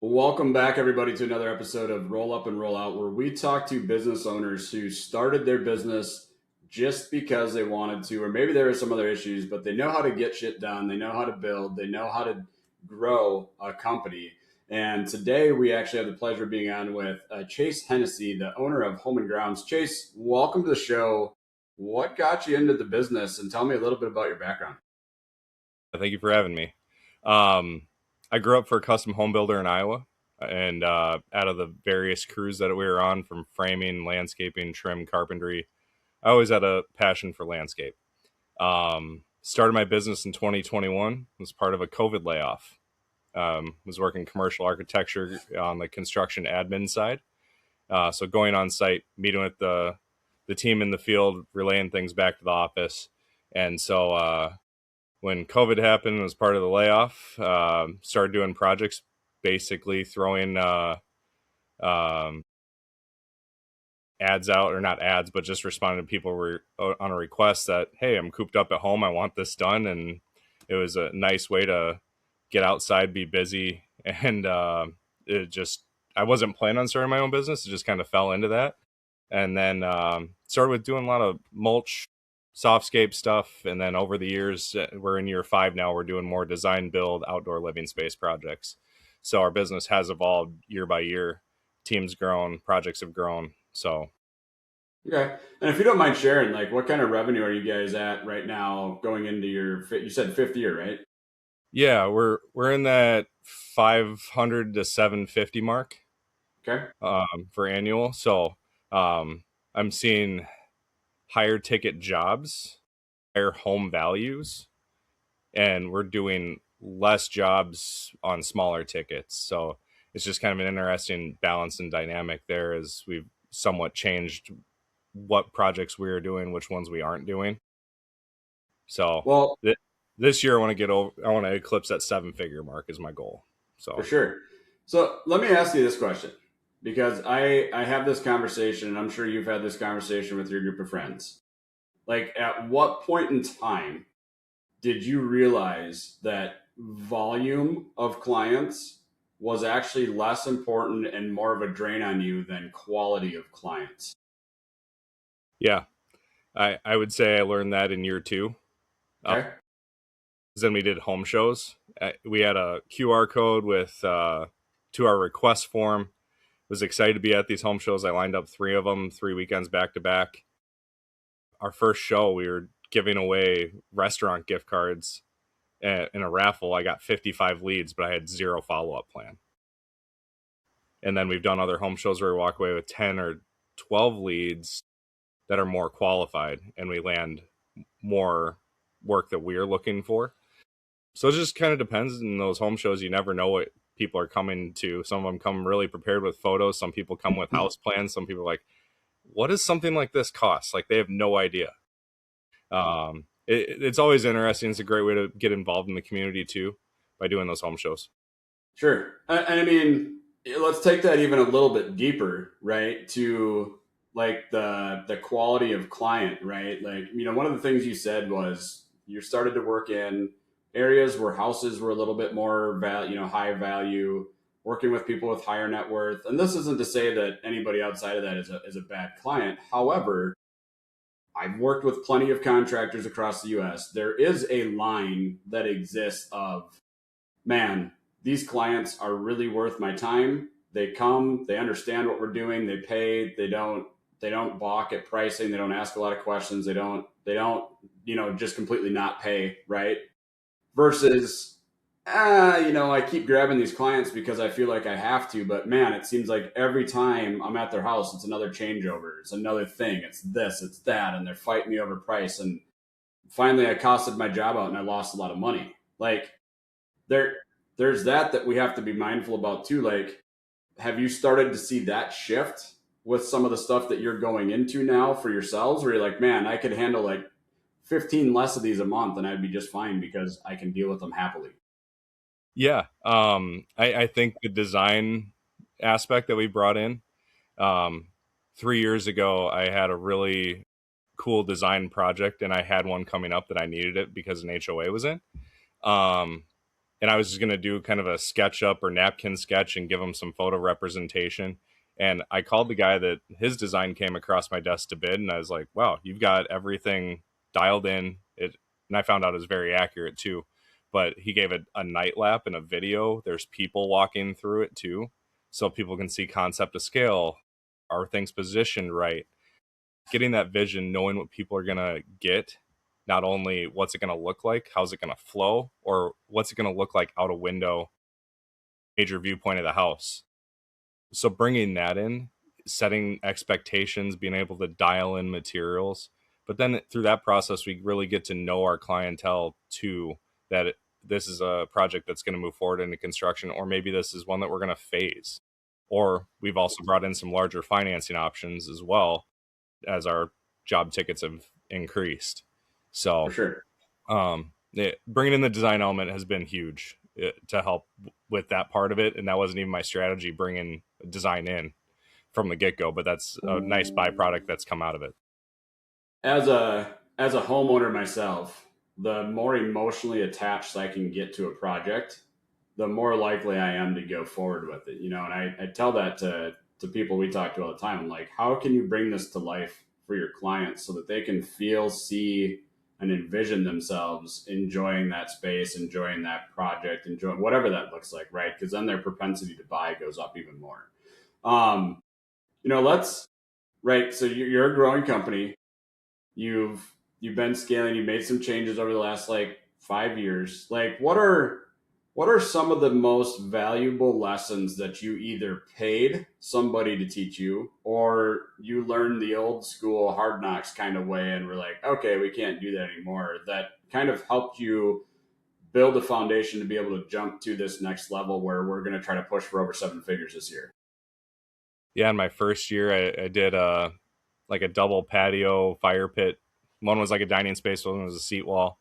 Welcome back, everybody, to another episode of Roll Up and Roll Out, where we talk to business owners who started their business just because they wanted to, or maybe there are some other issues, but they know how to get shit done. They know how to build. They know how to grow a company. And today we actually have the pleasure of being on with Chase Hennessey, the owner of Home and Grounds. Chase, welcome to the show. What got you into the business? And tell me a little bit about your background. Thank you for having me. Um, I grew up for a custom home builder in Iowa, and out of the various crews that we were on, from framing, landscaping, trim, carpentry, I always had a passion for landscape. Started my business in 2021. Was part of a COVID layoff. Was working commercial architecture on the construction admin side. So going on site, meeting with the team in the field, relaying things back to the office, and so when COVID happened, was part of the layoff. Started doing projects, basically throwing um, ads out, or not ads, but just responding to people on a request that, hey, I'm cooped up at home, I want this done, and it was a nice way to get outside, be busy, and it just I wasn't planning on starting my own business. It just kind of fell into that, and then started with doing a lot of mulch, softscape stuff, and then over the years, we're in year 5 now. We're doing more design, build, outdoor living space projects. So our business has evolved year by year. Teams grown, projects have grown. So Okay. And if you don't mind sharing, like what kind of revenue are you guys at right now going into you said fifth year, right? yeah, we're in that 500 to 750 mark Okay. for annual. So I'm seeing higher ticket jobs, higher home values, and we're doing less jobs on smaller tickets. So it's just kind of an interesting balance and dynamic there, as we've somewhat changed what projects we are doing, which ones we aren't doing. So Well, this year I want to get over. I want to eclipse that 7-figure mark is my goal. for So sure. So let me ask you this question because I have this conversation and I'm sure you've had this conversation with your group of friends. Like at what point in time did you realize that volume of clients was actually less important and more of a drain on you than quality of clients? yeah, I would say I learned that in year 2. Okay. Then we did home shows. We had a QR code with to our request form. Was excited to be at these home shows. I lined up 3 of them, 3 weekends back to back. Our first show, we were giving away restaurant gift cards in a raffle. I got 55 leads, but I had 0 follow-up plan. And then we've done other home shows where we walk away with 10 or 12 leads that are more qualified, and we land more work that we're looking for. So it just kind of depends. In those home shows, you never know what people are coming to. Some of them come really prepared with photos. Some people come with house plans. Some people are like, what does something like this cost? Like, they have no idea. It's always interesting. It's a great way to get involved in the community too, by doing those home shows. Sure. And I mean, let's take that even a little bit deeper, right? To like the quality of client, right? Like, one of the things you said was you started to work in areas where houses were a little bit more high value, working with people with higher net worth. And this isn't to say that anybody outside of that is a bad client. However, I've worked with plenty of contractors across the US. There is a line that exists of, man, these clients are really worth my time. They come, they understand what we're doing, they pay, they don't balk at pricing, they don't ask a lot of questions, they don't just completely not pay, right? Versus I keep grabbing these clients because I feel like I have to, but man, it seems like every time I'm at their house, it's another changeover, it's another thing, it's this, it's that, and they're fighting me over price. And finally, I costed my job out and I lost a lot of money. Like, there there's that we have to be mindful about too. Like, have you started to see that shift with some of the stuff that you're going into now for yourselves, where you're like, man, I could handle like 15 less of these a month and I'd be just fine because I can deal with them happily? Yeah. I think the design aspect that we brought in, um, 3 years ago, I had a really cool design project, and I had one coming up that I needed it because an HOA was in. Um, and I was just going to do kind of a sketch up or napkin sketch and give him some photo representation. And I called the guy that his design came across my desk to bid, and I was like, "Wow, you've got everything dialed in." And I found out it was very accurate too. But he gave a night lap and a video. There's people walking through it too, so people can see concept to scale. Are things positioned right? Getting that vision, knowing what people are gonna get, not only what's it gonna look like, how's it gonna flow, or what's it gonna look like out a window, major viewpoint of the house. So bringing that in, setting expectations, being able to dial in materials, but then through that process, we really get to know our clientele too. This is a project that's going to move forward into construction, or maybe this is one that we're going to phase. Or we've also brought in some larger financing options as well as our job tickets have increased. For So sure. bringing in the design element has been huge to help with that part of it. And that wasn't even my strategy, bringing design in from the get go, but that's a nice byproduct that's come out of it. As a homeowner myself, the more emotionally attached I can get to a project, the more likely I am to go forward with it. And I tell that to people we talk to all the time. I'm like, how can you bring this to life for your clients so that they can feel, see, and envision themselves enjoying that space, enjoying that project, enjoying whatever that looks like, right? Because then their propensity to buy goes up even more. Um, let's right. So you're a growing company. You've been scaling. You made some changes over the last like 5 years. Like, what are some of the most valuable lessons that you either paid somebody to teach you, or you learned the old school hard knocks kind of way and were like, okay, we can't do that anymore, that kind of helped you build a foundation to be able to jump to this next level where we're going to try to push for over 7 figures this year? Yeah, in my first year, I did like a double patio fire pit. One was like a dining space, one was a seat wall.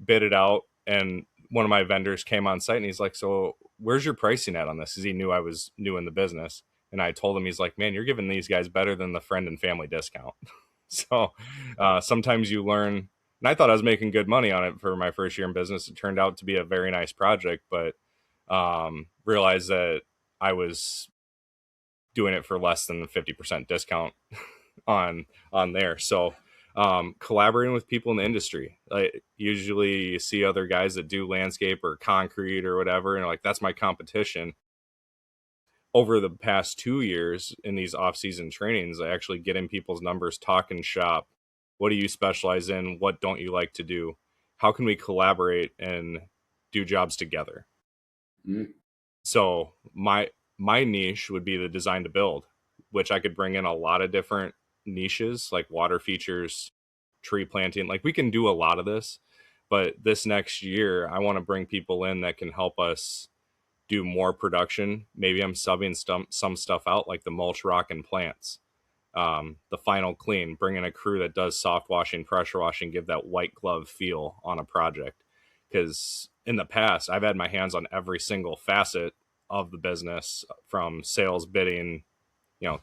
Bid it out, and one of my vendors came on site and he's like, "So where's your pricing at on this?" Because he knew I was new in the business. And I told him, he's like, "Man, you're giving these guys better than the friend and family discount." So sometimes you learn, and I thought I was making good money on it for my first year in business. It turned out to be a very nice project, but realized that I was doing it for less than the 50% discount on there. So collaborating with people in the industry. Like, usually you see other guys that do landscape or concrete or whatever, and like, that's my competition. Over the past 2 years in these off-season trainings, I actually get in people's numbers, talking shop. What do you specialize in? What don't you like to do? How can we collaborate and do jobs together? Mm. So my niche would be the design to build, which I could bring in a lot of different niches like water features, tree planting. Like, we can do a lot of this, but this next year I want to bring people in that can help us do more production. Maybe I'm subbing some stuff out, like the mulch, rock, and plants, the final clean, bring in a crew that does soft washing, pressure washing, give that white glove feel on a project. Because in the past, I've had my hands on every single facet of the business, from sales, bidding, you know,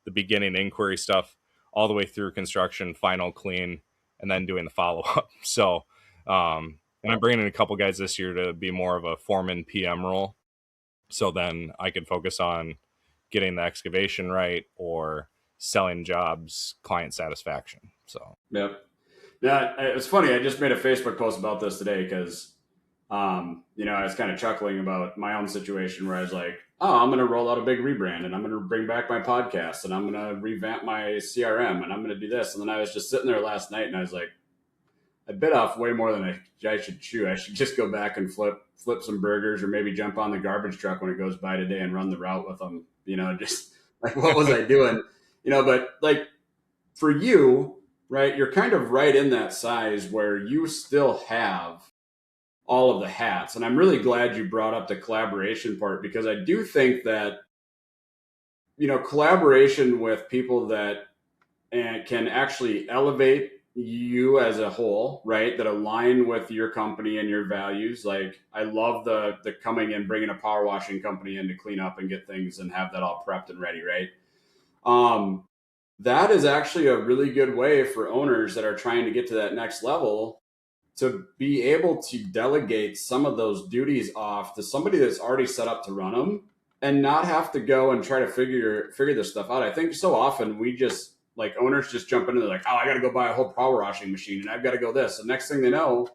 the beginning inquiry stuff, all the way through construction, final clean, and then doing the follow up. So, and I'm bringing in a couple guys this year to be more of a foreman PM role. So then I could focus on getting the excavation right or selling jobs, client satisfaction. So, Yep. Yeah, it's funny. I just made a Facebook post about this today because, I was kind of chuckling about my own situation where I was like, oh, I'm going to roll out a big rebrand and I'm going to bring back my podcast and I'm going to revamp my CRM and I'm going to do this. And then I was just sitting there last night and I was like, I bit off way more than I should chew. I should just go back and flip some burgers or maybe jump on the garbage truck when it goes by today and run the route with them. Just like, what was I doing? But like, for you, right, you're kind of right in that size where you still have all of the hats. And I'm really glad you brought up the collaboration part, because I do think that, collaboration with people that can actually elevate you as a whole, right, that align with your company and your values. Like, I love the coming and bringing a power washing company in to clean up and get things and have that all prepped and ready, right? That is actually a really good way for owners that are trying to get to that next level to be able to delegate some of those duties off to somebody that's already set up to run them and not have to go and try to figure this stuff out. I think so often we just like owners just jump into like, oh, I got to go buy a whole power washing machine and I've got to go this. The next thing they know,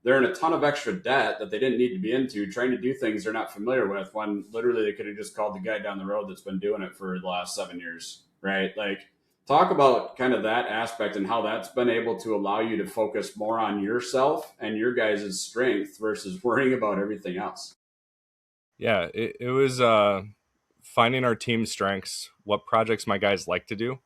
they're in a ton of extra debt that they didn't need to be into, trying to do things they're not familiar with when literally they could have just called the guy down the road that's been doing it for the last 7 years, right? Like, talk about kind of that aspect and how that's been able to allow you to focus more on yourself and your guys' strength versus worrying about everything else. Yeah, it was finding our team strengths, what projects my guys like to do.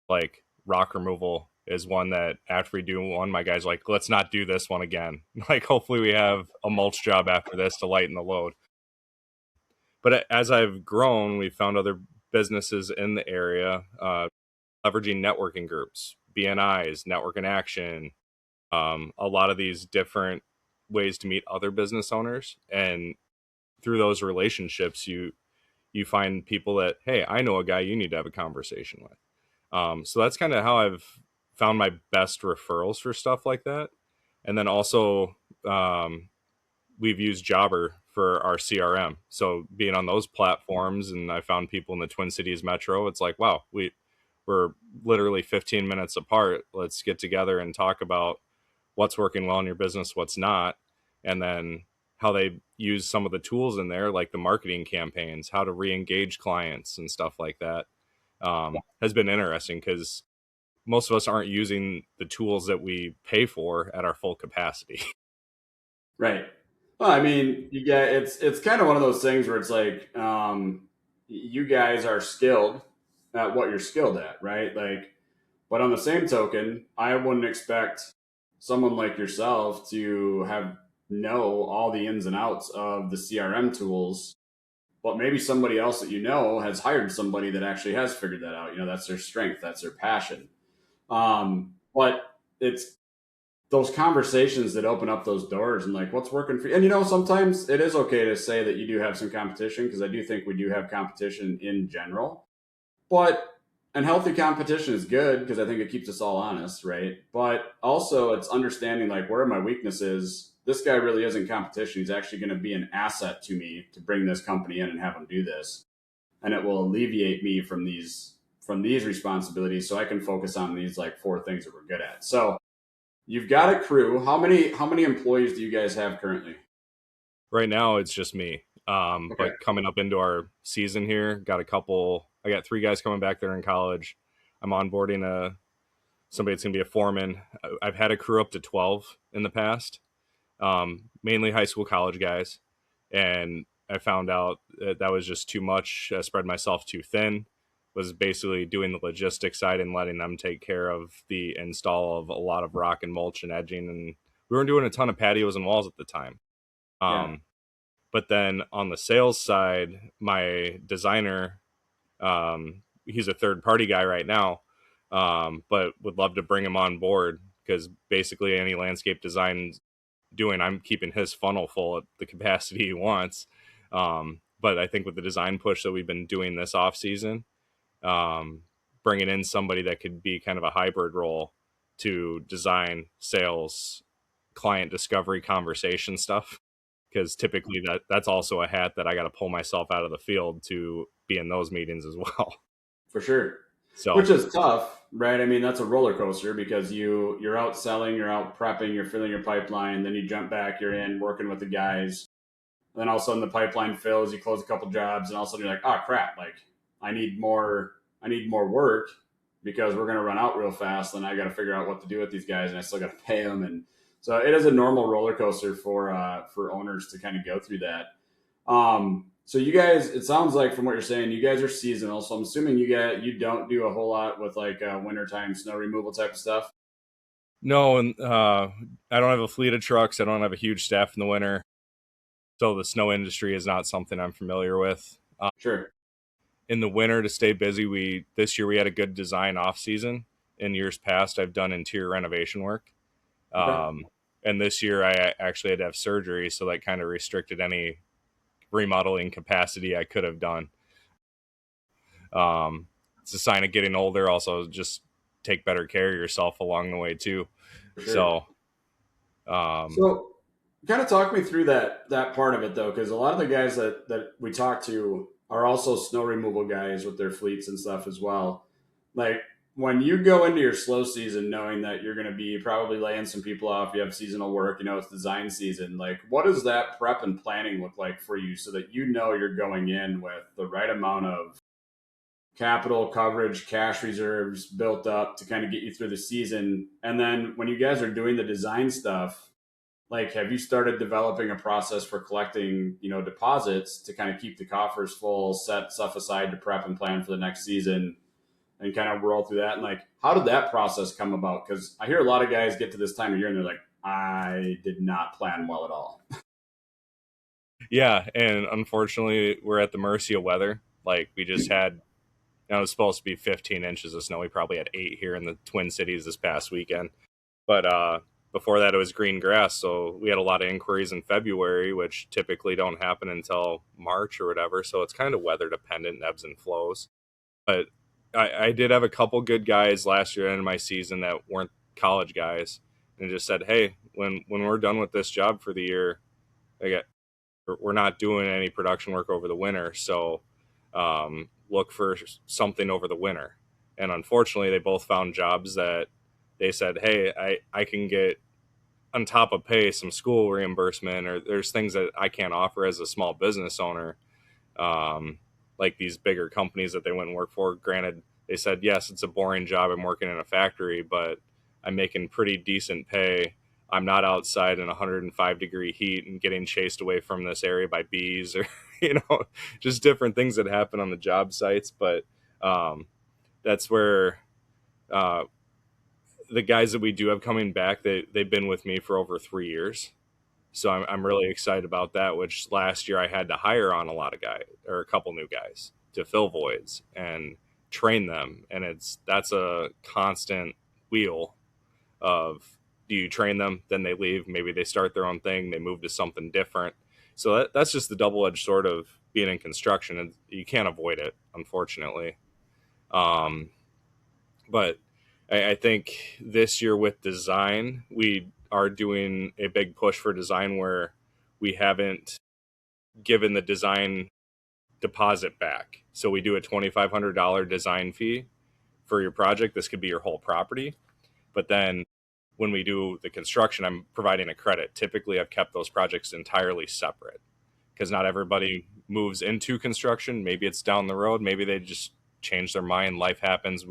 Like rock removal is one that after we do one, my guys like, let's not do this one again. Like hopefully we have a mulch job after this to lighten the load. But as I've grown, we've found other businesses in the area, leveraging networking groups, BNIs, Network in Action, a lot of these different ways to meet other business owners. And through those relationships, you find people that, hey, I know a guy you need to have a conversation with. So that's kind of how I've found my best referrals for stuff like that. And then also, we've used Jobber for our CRM. So being on those platforms, and I found people in the Twin Cities metro, it's like, wow, we're literally 15 minutes apart. Let's get together and talk about what's working well in your business, what's not, and then how they use some of the tools in there, like the marketing campaigns, how to re-engage clients and stuff like that, has been interesting because most of us aren't using the tools that we pay for at our full capacity. Right. Well, I mean, you get it's kind of one of those things where it's like you guys are skilled at what you're skilled at, right? Like, but on the same token, I wouldn't expect someone like yourself to have know all the ins and outs of the CRM tools, but maybe somebody else that you know has hired somebody that actually has figured that out. You know, that's their strength, that's their passion. But it's those conversations that open up those doors and like what's working for you. And you know, sometimes it is okay to say that you do have some competition because I do think we do have competition in general. But and healthy competition is good because I think it keeps us all honest, right? But also it's understanding like where are my weaknesses. This guy really isn't competition. He's actually going to be an asset to me to bring this company in and have him do this, and it will alleviate me from these responsibilities so I can focus on these like four things that we're good at. So you've got a crew. How many employees do you guys have currently? Right now, it's just me. Okay. But coming up into our season here, I got three guys coming back there in college. I'm onboarding somebody that's going to be a foreman. I've had a crew up to 12 in the past, mainly high school, college guys. And I found out that was just too much. I spread myself too thin. Was basically doing the logistics side and letting them take care of the install of a lot of rock and mulch and edging. And we weren't doing a ton of patios and walls at the time. Yeah. Um, but then on the sales side, my designer, he's a third party guy right now, but would love to bring him on board because basically any landscape design doing, I'm keeping his funnel full at the capacity he wants. But I think with the design push that we've been doing this off season, um, bringing in somebody that could be kind of a hybrid role to design, sales, client discovery, conversation stuff. Because typically that's also a hat that I got to pull myself out of the field to be in those meetings as well. For sure. So Which is tough, right? I mean, that's a roller coaster because you're out selling, you're out prepping, you're filling your pipeline, then you jump back, you're in working with the guys. Then all of a sudden the pipeline fills, you close a couple jobs, and all of a sudden you're like, oh crap, like I need more work because we're gonna run out real fast. Then I got to figure out what to do with these guys, and I still got to pay them. And so it is a normal roller coaster for owners to kind of go through that. So you guys, it sounds like from what you're saying, you guys are seasonal. So I'm assuming you don't do a whole lot with like wintertime snow removal type of stuff. no, and I don't have a fleet of trucks. I don't have a huge staff in the winter. So the snow industry is not something I'm familiar with. Sure. In the winter to stay busy, we this year we had a good design off season. In years past, I've done interior renovation work. Okay. And this year I actually had to have surgery, so that kind of restricted any remodeling capacity I could have done. It's a sign of getting older. Also, just take better care of yourself along the way too. For sure. So Um, So, kind of talk me through that part of it though, because a lot of the guys that we talk to are also snow removal guys with their fleets and stuff as well. Like when you go into your slow season, knowing that you're going to be probably laying some people off, you have seasonal work, it's design season. Like, what does that prep and planning look like for you, so that you're going in with the right amount of capital coverage, cash reserves built up to kind of get you through the season? And then when you guys are doing the design stuff, like, have you started developing a process for collecting, deposits to kind of keep the coffers full, set stuff aside to prep and plan for the next season, and kind of roll through that? And like, how did that process come about? Because I hear a lot of guys get to this time of year and they're like, I did not plan well at all. yeah, and unfortunately, we're at the mercy of weather. Like we just had, it was supposed to be 15 inches of snow. We probably had 8 here in the Twin Cities this past weekend. But before that, it was green grass. So we had a lot of inquiries in February, which typically don't happen until March or whatever. So it's kind of weather dependent, ebbs and flows. But I did have a couple good guys last year in my season that weren't college guys, and just said, "Hey, when we're done with this job for the year, I got we're not doing any production work over the winter, so look for something over the winter." And unfortunately, they both found jobs that they said, "Hey, I can get on top of pay some school reimbursement, or there's things that I can't offer as a small business owner." um, like these bigger companies that they went and work for. Granted, they said, yes, it's a boring job. I'm working in a factory, but I'm making pretty decent pay. I'm not outside in 105-degree heat and getting chased away from this area by bees or, just different things that happen on the job sites. But um, that's where uh, the guys that we do have coming back, they've been with me for over 3 years. So I'm really excited about that, which last year I had to hire on a lot of guys or a couple new guys to fill voids and train them. And that's a constant wheel of, do you train them, then they leave, maybe they start their own thing, they move to something different. So that's just the double-edged sword of being in construction, and you can't avoid it, unfortunately. Um, but I think this year with design, we are doing a big push for design where we haven't given the design deposit back. So we do a $2,500 design fee for your project. This could be your whole property. But then when we do the construction, I'm providing a credit. Typically, I've kept those projects entirely separate because not everybody moves into construction. Maybe it's down the road. Maybe they just change their mind. Life happens.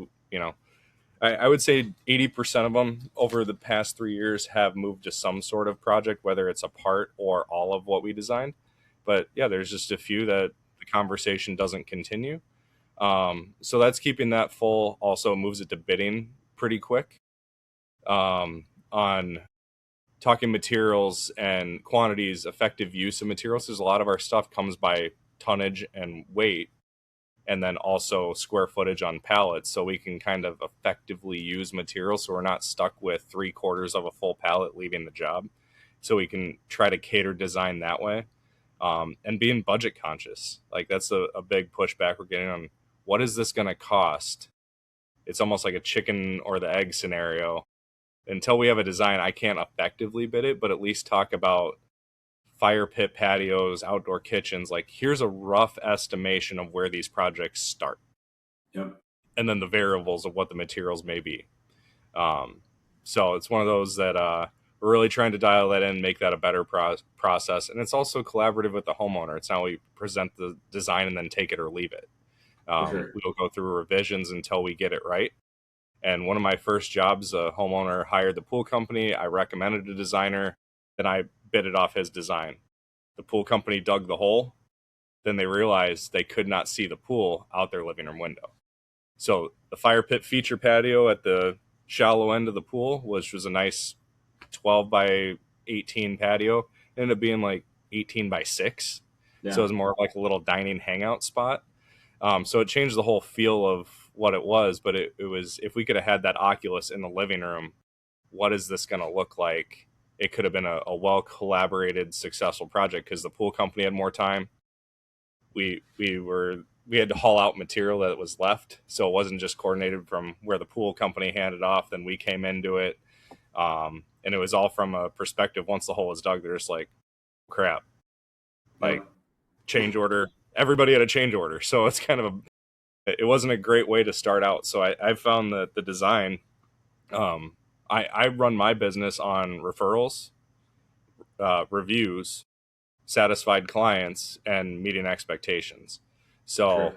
I would say 80% of them over the past 3 years have moved to some sort of project, whether it's a part or all of what we designed. But yeah, there's just a few that the conversation doesn't continue. So that's keeping that full. Also moves it to bidding pretty quick. On talking materials and quantities, effective use of materials, because a lot of our stuff comes by tonnage and weight, and then also square footage on pallets, so we can kind of effectively use materials so we're not stuck with 3/4 of a full pallet leaving the job. So we can try to cater design that way. And being budget conscious, like that's a big pushback we're getting on, what is this going to cost. It's almost like a chicken or the egg scenario. Until we have a design, I can't effectively bid it, but at least talk about fire pit patios, outdoor kitchens. Like, here's a rough estimation of where these projects start, Yep. and then the variables of what the materials may be. Um, so it's one of those that we're really trying to dial that in, make that a better process. And it's also collaborative with the homeowner. It's not we present the design and then take it or leave it. For sure. We'll go through revisions until we get it right. And one of my first jobs, a homeowner hired the pool company. I recommended a designer, then I bid it off his design. The pool company dug the hole. Then they realized they could not see the pool out their living room window. So the fire pit feature patio at the shallow end of the pool, which was a nice 12 by 18 patio, ended up being like 18 by 6. So it Yeah. was more like a little dining hangout spot. So it changed the whole feel of what it was, but it was, if we could have had that Oculus in the living room, what is this going to look like? It could have been a well collaborated, successful project because the pool company had more time. We had to haul out material that was left, so it wasn't just coordinated from where the pool company handed off. Then we came into it. And it was all from a perspective, once the hole was dug, they're just like, crap, like Yep. change order. Everybody had a change order. So it's kind of it wasn't a great way to start out. So I found that the design, I run my business on referrals, reviews, satisfied clients, and meeting expectations. So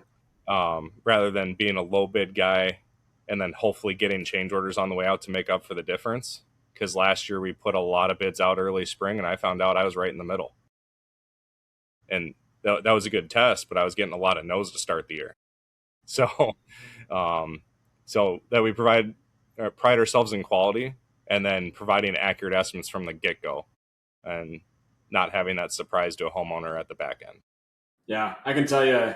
Sure. rather than being a low bid guy and then hopefully getting change orders on the way out to make up for the difference, because last year we put a lot of bids out early spring and I found out I was right in the middle. And that was a good test, but I was getting a lot of no's to start the year. So, um, so that we pride ourselves in quality and then providing accurate estimates from the get go, and not having that surprise to a homeowner at the back end. Yeah, I can tell you,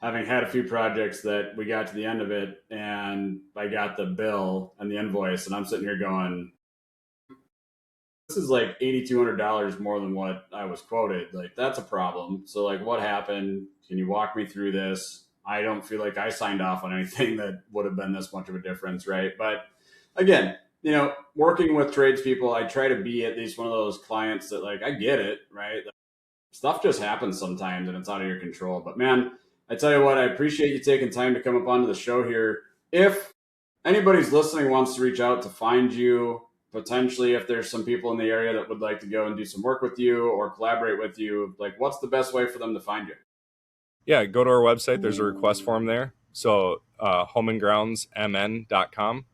having had a few projects that we got to the end of it and I got the bill and the invoice, and I'm sitting here going, this is like $8,200 more than what I was quoted. Like, that's a problem. So, like, what happened? Can you walk me through this? I don't feel like I signed off on anything that would have been this much of a difference, right? But again, working with tradespeople, I try to be at least one of those clients that, like, I get it, right? Stuff just happens sometimes and it's out of your control. But man, I tell you what, I appreciate you taking time to come up onto the show here. If anybody's listening wants to reach out to find you, potentially if there's some people in the area that would like to go and do some work with you or collaborate with you, like, what's the best way for them to find you? Yeah, go to our website. There's a request form there. So homeandgroundsmn.com,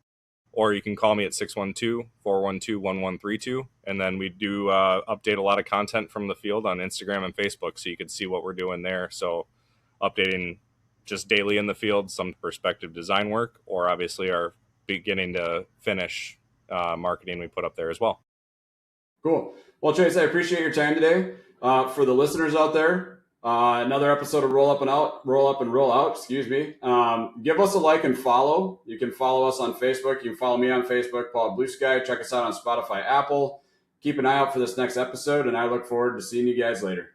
or you can call me at 612-412-1132. And then we do update a lot of content from the field on Instagram and Facebook, so you can see what we're doing there. So updating just daily in the field, some perspective design work, or obviously our beginning to finish marketing we put up there as well. Cool. Well, Chase, I appreciate your time today. For the listeners out there, another episode of Roll Up and Roll Out. Excuse me. Give us a like and follow. You can follow us on Facebook. You can follow me on Facebook, Paul Blue Sky. Check us out on Spotify, Apple. Keep an eye out for this next episode, and I look forward to seeing you guys later.